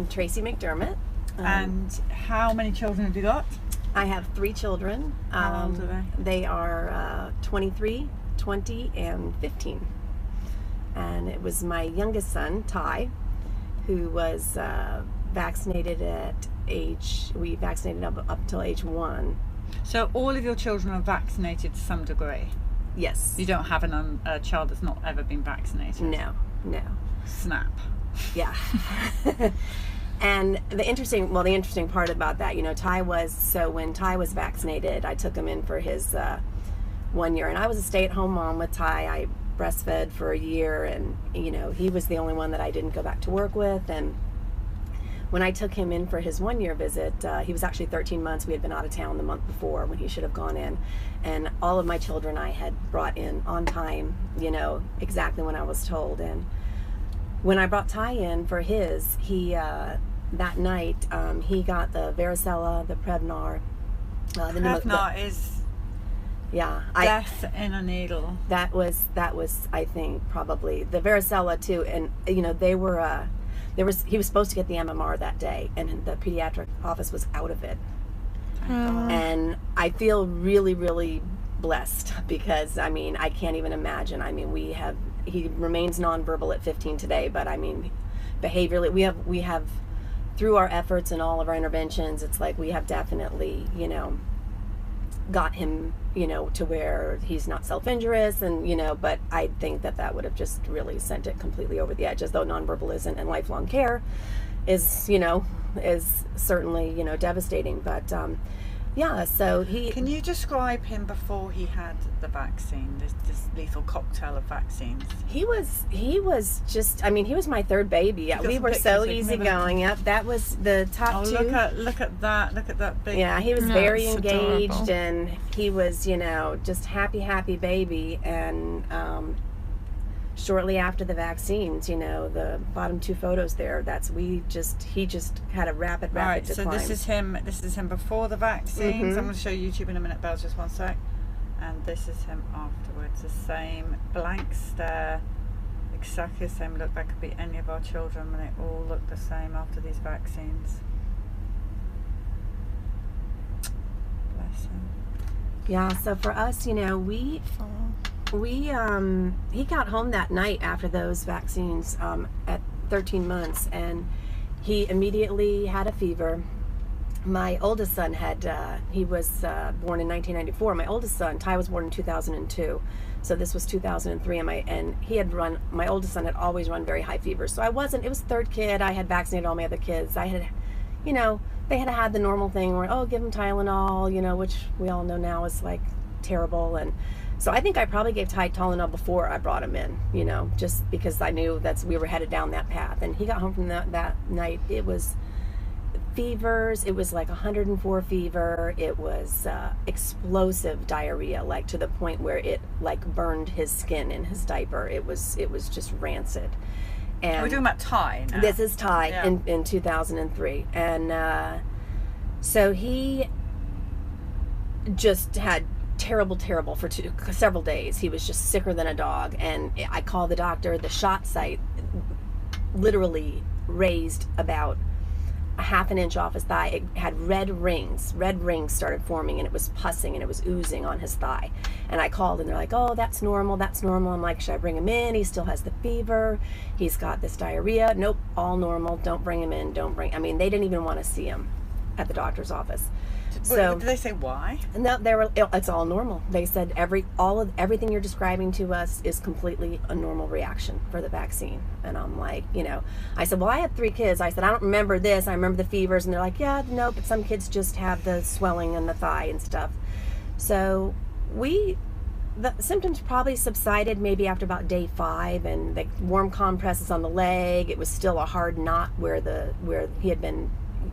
I'm Tracy McDermott. And how many children have you got? I have 3 children. How old are they? They are 23, 20, and 15. And it was my youngest son, Ty, who was vaccinated we vaccinated up till age 1. So all of your children are vaccinated to some degree? Yes. You don't have a child that's not ever been vaccinated? No. Snap. Yeah. And the interesting part about that, when Ty was vaccinated, I took him in for his 1 year, and I was a stay-at-home mom with Ty. I breastfed for a year, and he was the only one that I didn't go back to work with. And when I took him in for his 1 year visit, he was actually 13 months. We had been out of town the month before when he should have gone in, and all of my children I had brought in on time, exactly when I was told. And when I brought Ty in for his, he that night he got the varicella, the Prevnar. Prevnar is death in a needle. That was I think probably the varicella too. And they were he was supposed to get the MMR that day, and the pediatric office was out of it. And I feel really, really blessed because I can't even imagine. He remains nonverbal at 15 today, but behaviorally we have through our efforts and all of our interventions, it's like we have definitely got him to where he's not self-injurious, and but I think that would have just really sent it completely over the edge, as though nonverbal isn't, and lifelong care is certainly devastating. But so Can you describe him before he had the vaccine, this lethal cocktail of vaccines? He was just, he was my third baby. We were so easygoing. Yep, that was the top 2. Look at that big. Yeah, he was very engaged, adorable. and he was, just happy baby. And shortly after the vaccines, the bottom 2 photos there, he just had a rapid Right, decline. so this is him before the vaccines. Mhm. I'm going to show YouTube in a minute, Bells, just one sec. And this is him afterwards. The same blank stare, exactly the same look. That could be any of our children, and they all look the same after these vaccines. Bless him. Yeah, so for us, he got home that night after those vaccines at 13 months, and he immediately had a fever. My oldest son he was born in 1994. My oldest son, Ty, was born in 2002. So this was 2003, and my oldest son had always run very high fevers. So it was third kid. I had vaccinated all my other kids. I had, they had the normal thing where, give him Tylenol, which we all know now is like terrible. And so I think I probably gave Ty Tylenol before I brought him in, just because I knew we were headed down that path. And he got home from that night. It was fevers. It was like 104 fever. It was explosive diarrhea, like to the point where it like burned his skin in his diaper. It was just rancid. And we're talking about Ty now. This is Ty in 2003. And so he just had terrible for several days. He was just sicker than a dog, and I called the doctor. The shot site literally raised about a half an inch off his thigh. It had red rings started forming, and it was pussing and it was oozing on his thigh. And I called, and they're like, oh, that's normal. I'm like, should I bring him in? He still has the fever, he's got this diarrhea. Nope, all normal. Don't bring him in. They didn't even want to see him at the doctor's office. So did they say why? No, it's all normal. They said everything you're describing to us is completely a normal reaction for the vaccine. And I'm like, I said, well, I have 3 kids. I said, I don't remember this. I remember the fevers. And they're like, yeah, no, but some kids just have the swelling in the thigh and stuff. So the symptoms probably subsided maybe after about day 5, and the warm compresses on the leg. It was still a hard knot where he had been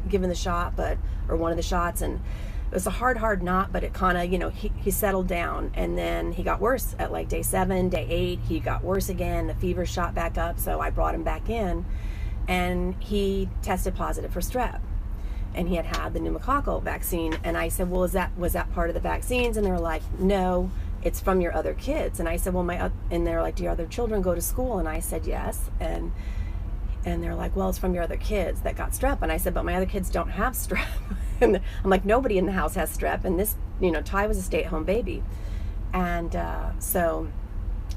given the shot, or one of the shots, and it was a hard knot, but it kind of, he settled down. And then he got worse at like day 7, day 8, he got worse again. The fever shot back up, so I brought him back in, and he tested positive for strep, and he had the pneumococcal vaccine. And I said, well, was that part of the vaccines? And they were like, no, it's from your other kids. And I said, well, and they're like, do your other children go to school? And I said, yes. And And they're like, well, it's from your other kids that got strep. And I said, but my other kids don't have strep. And I'm like, nobody in the house has strep. And this, Ty was a stay-at-home baby. And so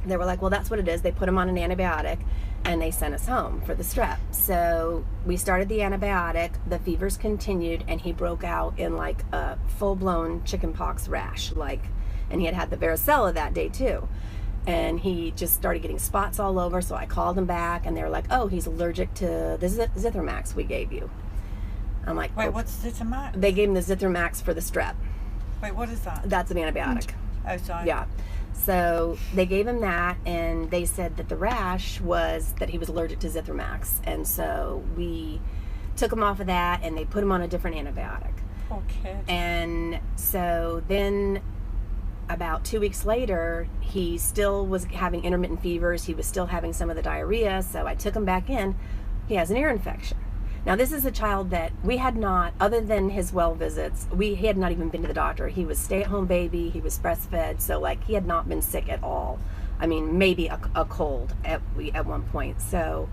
they were like, well, that's what it is. They put him on an antibiotic and they sent us home for the strep. So we started the antibiotic, the fevers continued, and he broke out in like a full-blown chickenpox rash, and he had the varicella that day too. And he just started getting spots all over, so I called him back, and they were like, oh, he's allergic to the Zithromax we gave you. I'm like, wait, what's Zithromax? They gave him the Zithromax for the strep. Wait, what is that? That's an antibiotic. Oh, sorry. Yeah. So they gave him that, and they said that the rash was that he was allergic to Zithromax. And so we took him off of that, and they put him on a different antibiotic. Poor kid. And so then about 2 weeks later, he still was having intermittent fevers. He was still having some of the diarrhea. So I took him back in. He has an ear infection. Now, this is a child that we had not, other than his well visits, he had not even been to the doctor. He was stay-at-home baby. He was breastfed. So, he had not been sick at all. I mean, maybe a cold at one point. So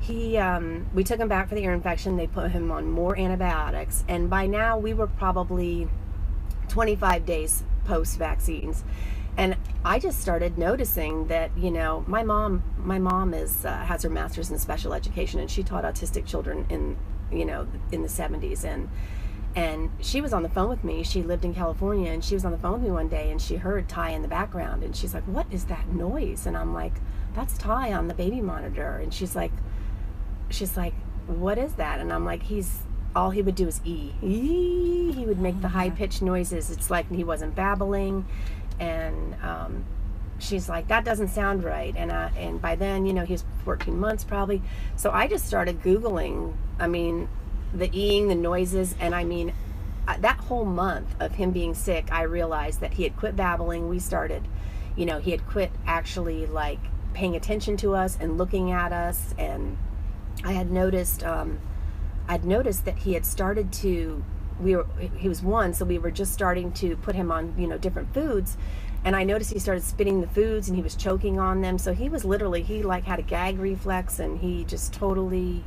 we took him back for the ear infection. They put him on more antibiotics. And by now, we were probably 25 days post-vaccines. And I just started noticing that, my mom has her master's in special education, and she taught autistic children in the 70s. And she was on the phone with me. She lived in California, and she was on the phone with me one day, and she heard Ty in the background, and she's like, what is that noise? And I'm like, that's Ty on the baby monitor. And she's like, what is that? And I'm like, all he would do is he would make the high-pitched noises. It's like he wasn't babbling. And she's like, that doesn't sound right. And by then, he was 14 months probably. So I just started Googling, the eeing, the noises. And that whole month of him being sick, I realized that he had quit babbling. We started, he had quit actually paying attention to us and looking at us. And I had noticed, that he had started to, he was 1, so we were just starting to put him on, different foods. And I noticed he started spitting the foods and he was choking on them. So he was literally, he had a gag reflex, and he just totally,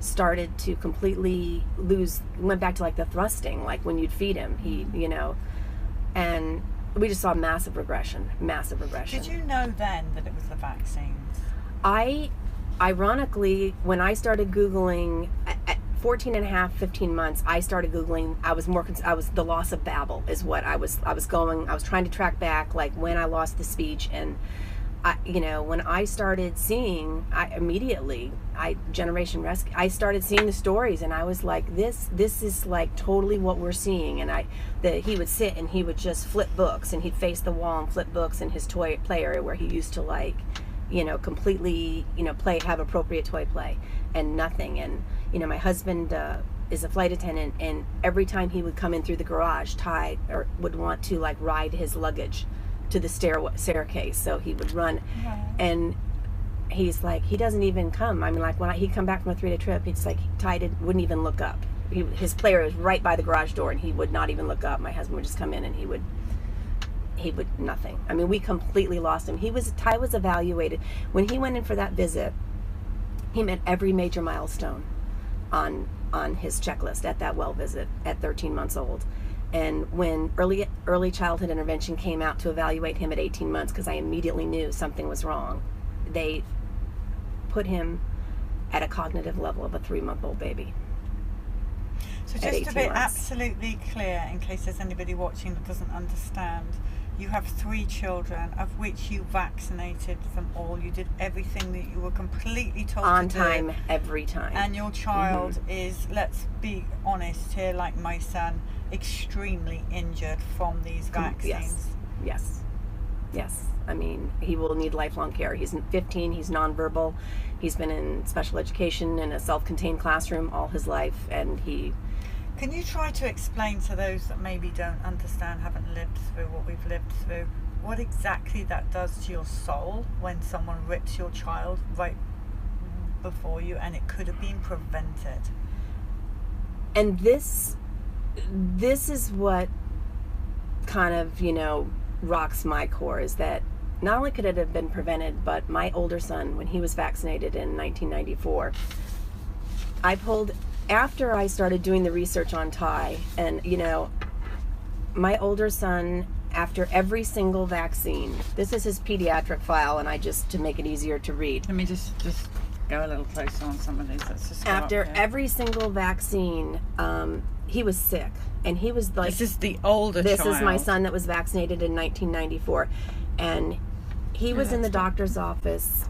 started to completely went back to the thrusting, when you'd feed him, and we just saw massive regression. Did you know then that it was the vaccines? Ironically, when I started Googling at 14 and a half, 15 months, I started Googling. I was the loss of babble is what I was trying to track back, when I lost the speech. And when I started seeing, Generation Rescue, I started seeing the stories, and I was like, this is totally what we're seeing. And he would sit and he would just flip books, and he'd face the wall and flip books in his play area where he used to completely, have appropriate toy play, and nothing. And, my husband is a flight attendant, and every time he would come in through the garage, Ty would want to ride his luggage to the staircase. So he would run, and he's like, he doesn't even come. When he'd come back from a 3-day trip, it's Ty wouldn't even look up. His player is right by the garage door, and he would not even look up. My husband would just come in, and he would nothing. We completely lost him. Ty was evaluated. When he went in for that visit, he met every major milestone on his checklist at that well visit at 13 months old. And when early childhood intervention came out to evaluate him at 18 months, because I immediately knew something was wrong, they put him at a cognitive level of a 3-month-old baby. So just to be absolutely clear, in case there's anybody watching that doesn't understand, you have 3 children, of which you vaccinated them all. You did everything that you were completely told to do. On time, every time. And your child is, let's be honest here, like my son, extremely injured from these vaccines. Yes. He will need lifelong care. He's 15, he's nonverbal. He's been in special education in a self-contained classroom all his life, and Can you try to explain to those that maybe don't understand, haven't lived through what we've lived through, what exactly that does to your soul when someone rips your child right before you, and it could have been prevented? And this is what kind of, rocks my core, is that not only could it have been prevented, but my older son, when he was vaccinated in 1994, I pulled, after I started doing the research on Ty, and my older son, after every single vaccine, this is his pediatric file, and I just, to make it easier to read. Let me just go a little closer on some of these. Let's just go After up here. every single vaccine, he was sick, and he was like, This is the older this child. is my son that was vaccinated in 1994, and he was in the doctor's office.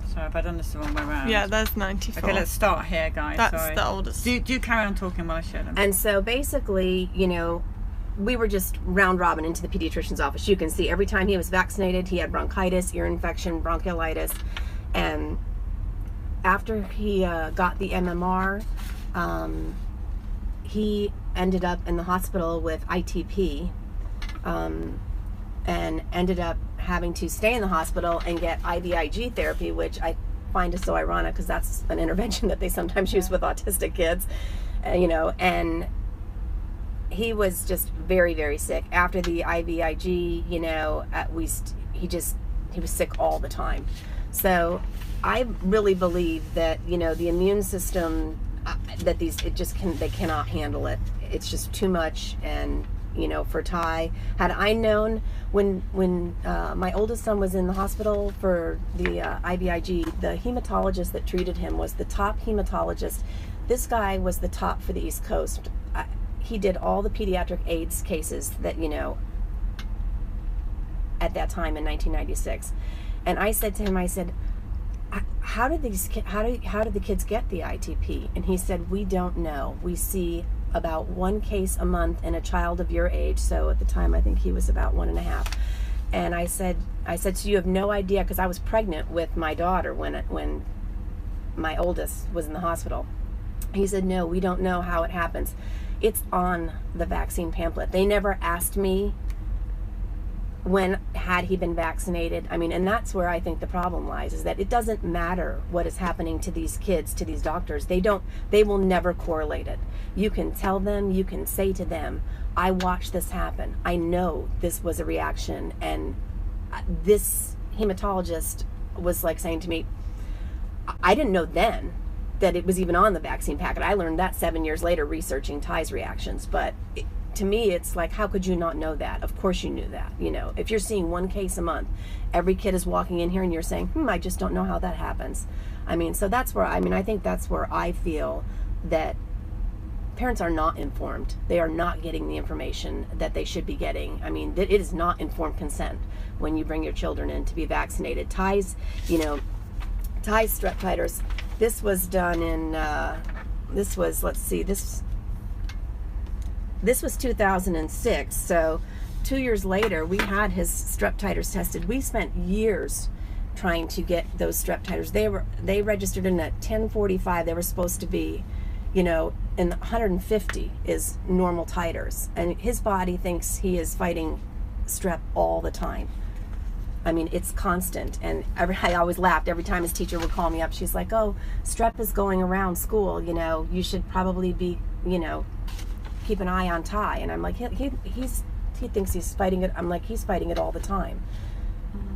Sorry, have I done this the wrong way around? Yeah, that's 94. Okay, let's start here, guys. That's Sorry. the oldest. Do you carry on talking while I show them? And so basically, we were just round robin into the pediatrician's office. You can see every time he was vaccinated, he had bronchitis, ear infection, bronchiolitis. And after he got the MMR, he ended up in the hospital with ITP, and ended up having to stay in the hospital and get IVIG therapy, which I find is so ironic because that's an intervention that they sometimes use with autistic kids, and he was just very, very sick. After the IVIG, he was sick all the time. So I really believe that, the immune system, they cannot handle it. It's just too much. And, for Ty, had I known when my oldest son was in the hospital for the IVIG, the hematologist that treated him was the top hematologist. This guy was the top for the East Coast. He did all the pediatric AIDS cases that, at that time in 1996. And I said to him, how did the kids get the ITP? And he said, we don't know. We see about one case a month in a child of your age. So at the time, I think he was about 1.5. And I said, so you have no idea, because I was pregnant with my daughter when my oldest was in the hospital. He said, no, we don't know how it happens. It's on the vaccine pamphlet. They never asked me had he been vaccinated. And that's where I think the problem lies, is that it doesn't matter what is happening to these kids, to these doctors. They will never correlate it. You can tell them, you can say to them, I watched this happen. I know this was a reaction. And this hematologist was like saying to me, I didn't know then that it was even on the vaccine packet. I learned that 7 years later researching Ty's reactions. But to me, it's like, how could you not know that? Of course you knew that. If you're seeing one case a month, every kid is walking in here and you're saying, I just don't know how that happens. So that's where, I think that's where I feel that parents are not informed. They are not getting the information that they should be getting. It is not informed consent when you bring your children in to be vaccinated. Ty's strep titers, this was done in, this was 2006. So 2 years later, we had his strep titers tested. We spent years trying to get those strep titers. They registered in at 1045. They were supposed to be, in 150 is normal titers. And his body thinks he is fighting strep all the time. It's constant. And I always laughed every time his teacher would call me up. She's like, oh, strep is going around school. You should probably be, keep an eye on Ty. And I'm like, he thinks he's fighting it. I'm like, he's fighting it all the time.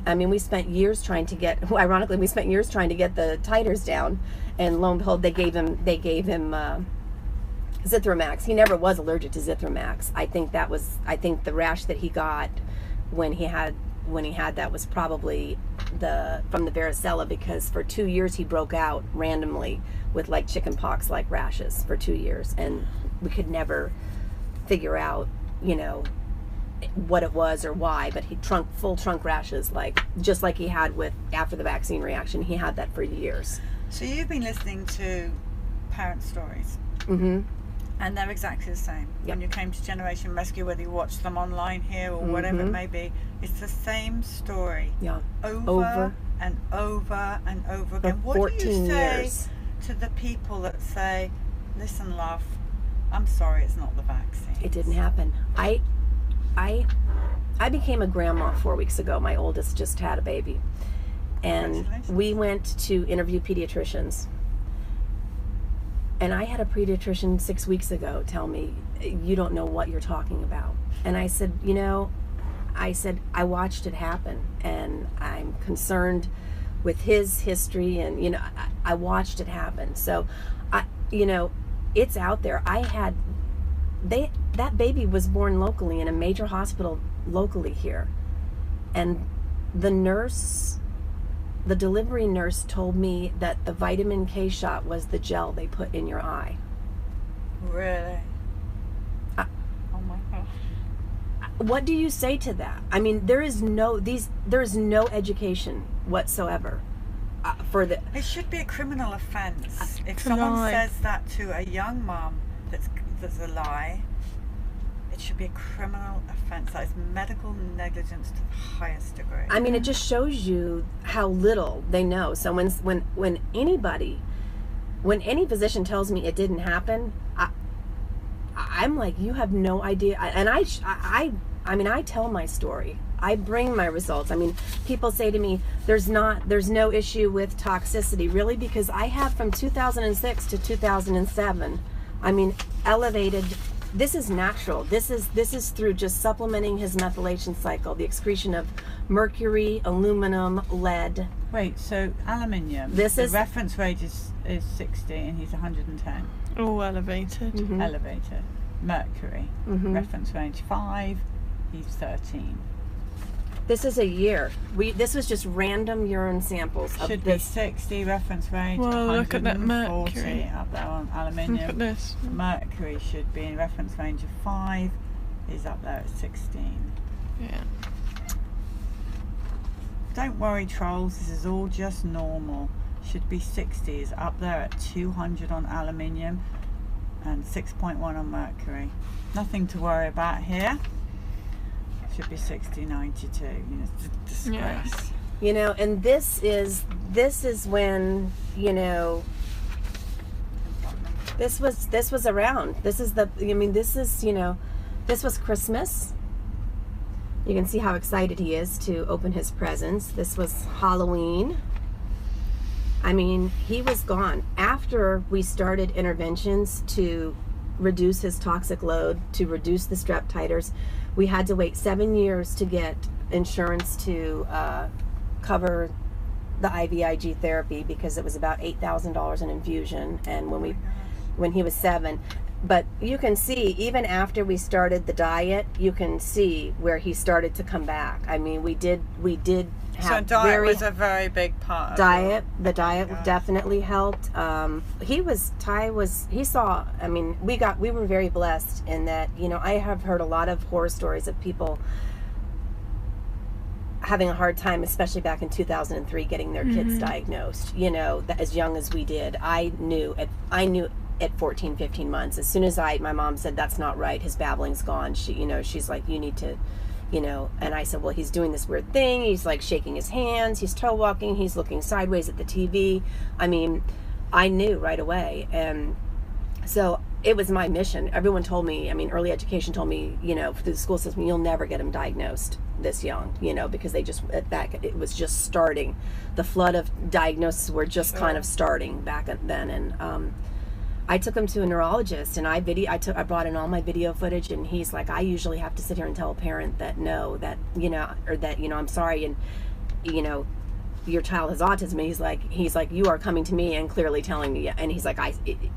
We spent years trying to get, ironically, we spent years trying to get the titers down, and lo and behold, they gave him Zithromax. He never was allergic to Zithromax. I think the rash that he got when he had that was probably from the varicella, because for 2 years he broke out randomly with like chicken pox like rashes for 2 years, and we could never figure out what it was or why, but he full trunk rashes, just like he had after the vaccine reaction. He had that for years. So you've been listening to parent stories, Mm-hmm. and they're exactly the same. Yep. When you came to Generation Rescue, whether you watch them online here or whatever it may be, it's the same story. Yeah. Over and over and over again. For What do you 14 say years. to the people that say, listen, love, I'm sorry, it's not the vaccine? It didn't happen. I became a grandma 4 weeks ago. My oldest just had a baby. And Congratulations. we went to interview pediatricians. And I had a pediatrician 6 weeks ago tell me, you don't know what you're talking about. And I said, I said, I watched it happen, and I'm concerned with his history, and, you know, I watched it happen. So, you know, it's out there. That baby was born locally in a major hospital locally here. And the delivery nurse told me that the vitamin K shot was the gel they put in your eye. Really? Oh my gosh. What do you say to that? I mean, there is no education whatsoever for the. It should be a criminal offence. If someone says that to a young mum that's a lie, it should be a criminal offence. That is medical negligence to the highest degree. I mean, it just shows you how little they know. So when any physician tells me it didn't happen, I'm like, you have no idea. And I mean, I tell my story. I bring my results. I mean, people say to me, there's no issue with toxicity, really, because I have from 2006 to 2007. I mean, elevated. This is natural. This is through just supplementing his methylation cycle, the excretion of mercury, aluminum, lead. Wait, so aluminium. The reference range is 60, and he's 110. All elevated. Mm-hmm. Elevated. Mercury. Mm-hmm. Reference range 5. He's 13. This is a year. This was just random urine samples. Should be 60 reference range. Well, look at that 140 mercury. up there on aluminium. Look at this. Mercury should be in reference range of 5. He's up there at 16. Yeah. Don't worry, trolls. This is all just normal. Should be 60. He's up there at 200 on aluminium and 6.1 on mercury. Nothing to worry about here. Should be 60, 92. You know, it's a disgrace. Yeah. You know, and this is when, you know, this was around. This is you know, this was Christmas. You can see how excited he is to open his presents. This was Halloween. I mean, he was gone. After we started interventions to reduce his toxic load, to reduce the strep titers, we had to wait 7 years to get insurance to cover the IVIG therapy, because it was about $8,000 an infusion, and when he was 7. But you can see, even after we started the diet, you can see where he started to come back. I mean, we did have so diet was a very big part of diet. The diet definitely helped. He saw, I mean, we were very blessed in that, you know, I have heard a lot of horror stories of people having a hard time, especially back in 2003, getting their kids diagnosed, you know, as young as we did. I knew at 14, 15 months, as soon as my mom said, that's not right, his babbling's gone, she's like, you need to, you know, and I said, well, he's doing this weird thing, he's like shaking his hands, he's toe walking, he's looking sideways at the TV. I mean, I knew right away. And so it was my mission. Everyone told me, I mean, early education told me, you know, through the school system, you'll never get him diagnosed this young, you know, because it was just starting. The flood of diagnoses were just kind of starting back then. And I took him to a neurologist, and I brought in all my video footage, and he's like, I usually have to sit here and tell a parent that no, that, you know, or that, you know, I'm sorry, and, you know, your child has autism. And he's like, you are coming to me and clearly telling me, and he's like,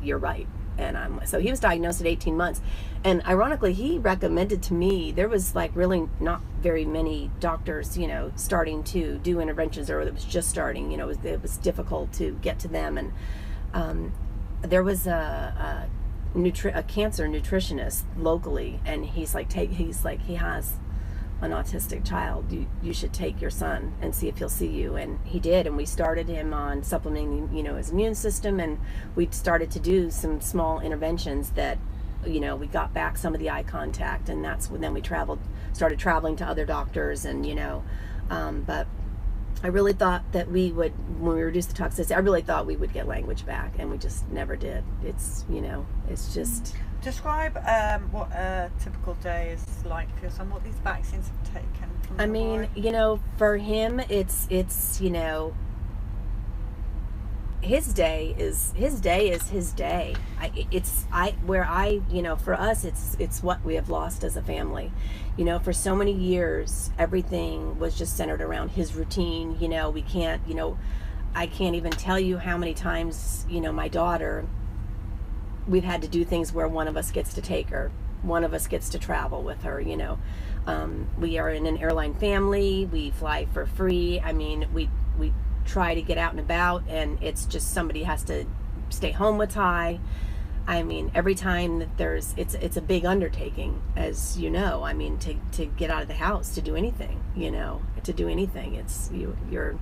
you're right. And so he was diagnosed at 18 months. And ironically, he recommended to me, there was like really not very many doctors, you know, starting to do interventions, or it was just starting, you know, it was difficult to get to them. And there was a cancer nutritionist locally, and he has an autistic child. You should take your son and see if he'll see you. And he did, and we started him on supplementing, you know, his immune system, and we started to do some small interventions that, you know, we got back some of the eye contact, and that's when then we started traveling to other doctors, and, you know, but I really thought that when we reduced the toxicity, I really thought we would get language back, and we just never did. It's, you know, it's just... Describe what a typical day is like for your son, what these vaccines have taken from I mean, you know, for him, it's you know, his day is his day. For us, it's what we have lost as a family. For so many years, everything was just centered around his routine. We can't, I can't even tell you how many times, my daughter, we've had to do things where one of us gets to take her, one of us gets to travel with her. We are in an airline family. We fly for free. I mean, we try to get out and about, and it's just somebody has to stay home with Ty. I mean, every time that it's a big undertaking, as you know. I mean, to get out of the house, to do anything, it's you're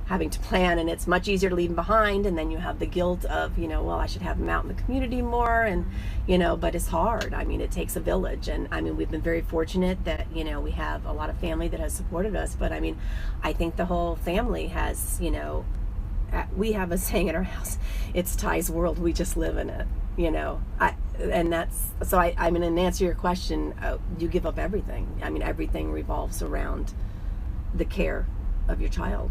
having to plan, and it's much easier to leave him behind, and then you have the guilt of, well, I should have him out in the community more, and but it's hard. I mean, it takes a village, and I mean, we've been very fortunate that we have a lot of family that has supported us, but I mean, I think the whole family has, we have a saying in our house, it's Ty's world, we just live in it. And that's so. I mean, to answer your question, you give up everything. I mean, everything revolves around the care of your child.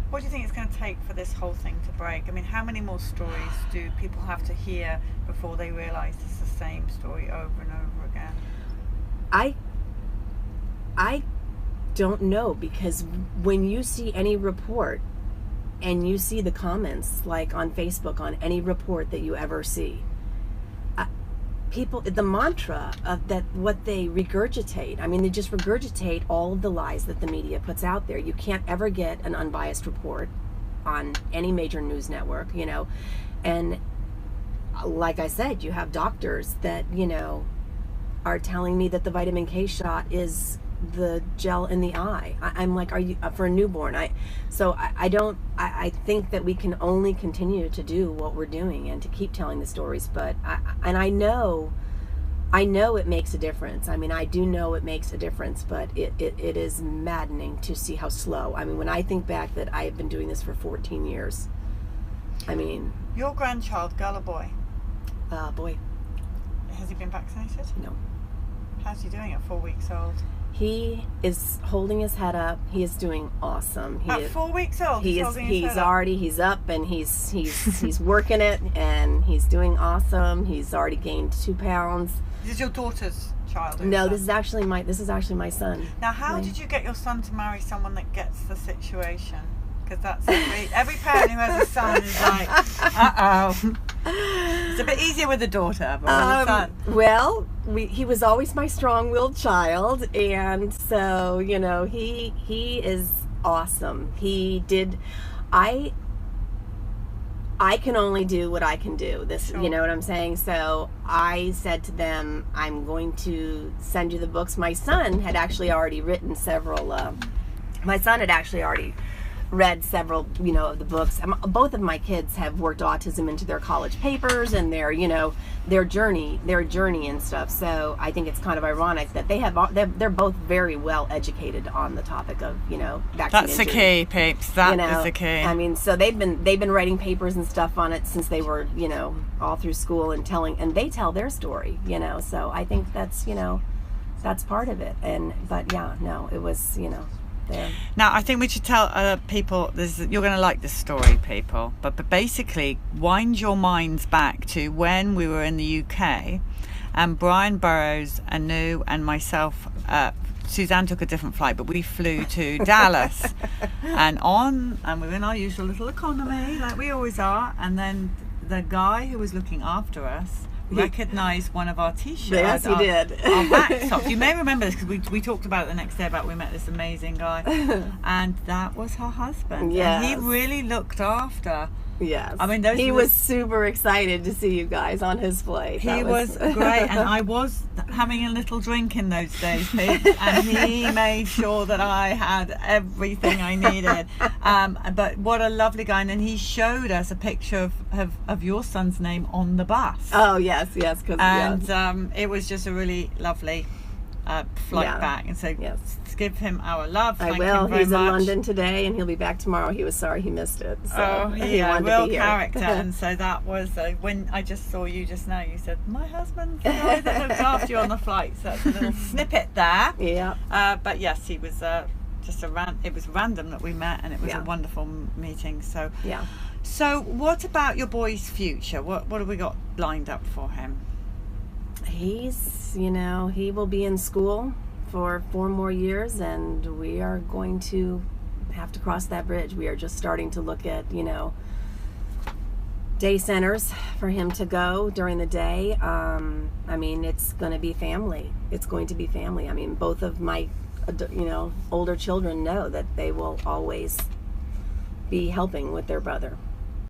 What do you think it's going to take for this whole thing to break? I mean, how many more stories do people have to hear before they realize it's the same story over and over again? I don't know, because when you see any report and you see the comments, like on Facebook, on any report that you ever see, people, the mantra of that, what they regurgitate, I mean, they just regurgitate all of the lies that the media puts out there. You can't ever get an unbiased report on any major news network, and like I said, you have doctors that, are telling me that the vitamin K shot is the gel in the eye. I'm like, are you for a newborn? I think that we can only continue to do what we're doing and to keep telling the stories, but I know it makes a difference. I mean, I do know it makes a difference, but it is maddening to see how slow. I mean, when I think back that I have been doing this for 14 years, I mean... Your grandchild, girl or boy? Boy. Has he been vaccinated? No. How's he doing at 4 weeks old? He is holding his head up. He is doing awesome. At 4 weeks old, he's up, and he's working it, and he's doing awesome. He's already gained 2 pounds. This is your daughter's child? No, this is actually my son. Now, how did you get your son to marry someone that gets the situation? Because that's every parent who has a son is like, uh-oh. It's a bit easier with a daughter, but with a son. Well, he was always my strong-willed child, and so, he is awesome. I can only do what I can do. Sure. You know what I'm saying? So I said to them, I'm going to send you the books. My son had actually already written several, read several, of the books. Both of my kids have worked autism into their college papers and their journey and stuff. So I think it's kind of ironic that they're both very well educated on the topic of, vaccine. That's the key, peeps. That is the key. I mean, so they've been writing papers and stuff on it since they were, all through school, and they tell their story, So I think that's, that's part of it. But yeah, no, it was, there. Now, I think we should tell people, you're going to like this story, people, but basically wind your minds back to when we were in the UK, and Brian Burrows, Anu, and myself, Suzanne took a different flight, but we flew to Dallas, and we were in our usual little economy, like we always are, and then the guy who was looking after us recognized one of our t-shirts. Yes, he did. Our wax tops. You may remember this because we talked about it the next day about we met this amazing guy, and that was her husband. Yes. And he really looked after. Yes. I mean, he was super excited to see you guys on his flight. He was great, and I was having a little drink in those days, Pete, and he made sure that I had everything I needed. But what a lovely guy! And then he showed us a picture of your son's name on the bus. Oh yes. It was just a really lovely flight back, and so give him our love. I will. He's in London today, and he'll be back tomorrow. He was sorry he missed it. So he wanted real to be character. And so that was when I just saw you just now. You said my husband's the guy that looked after you on the flight. So that's a little snippet there. Yeah. But yes, he was it was random that we met, and it was Yeah. a wonderful meeting. So Yeah. So what about your boy's future? What have we got lined up for him? He's, he will be in school for 4 more years, and we are going to have to cross that bridge. We are just starting to look at, day centers for him to go during the day. It's going to be family. It's going to be family. Both of my, older children know that they will always be helping with their brother.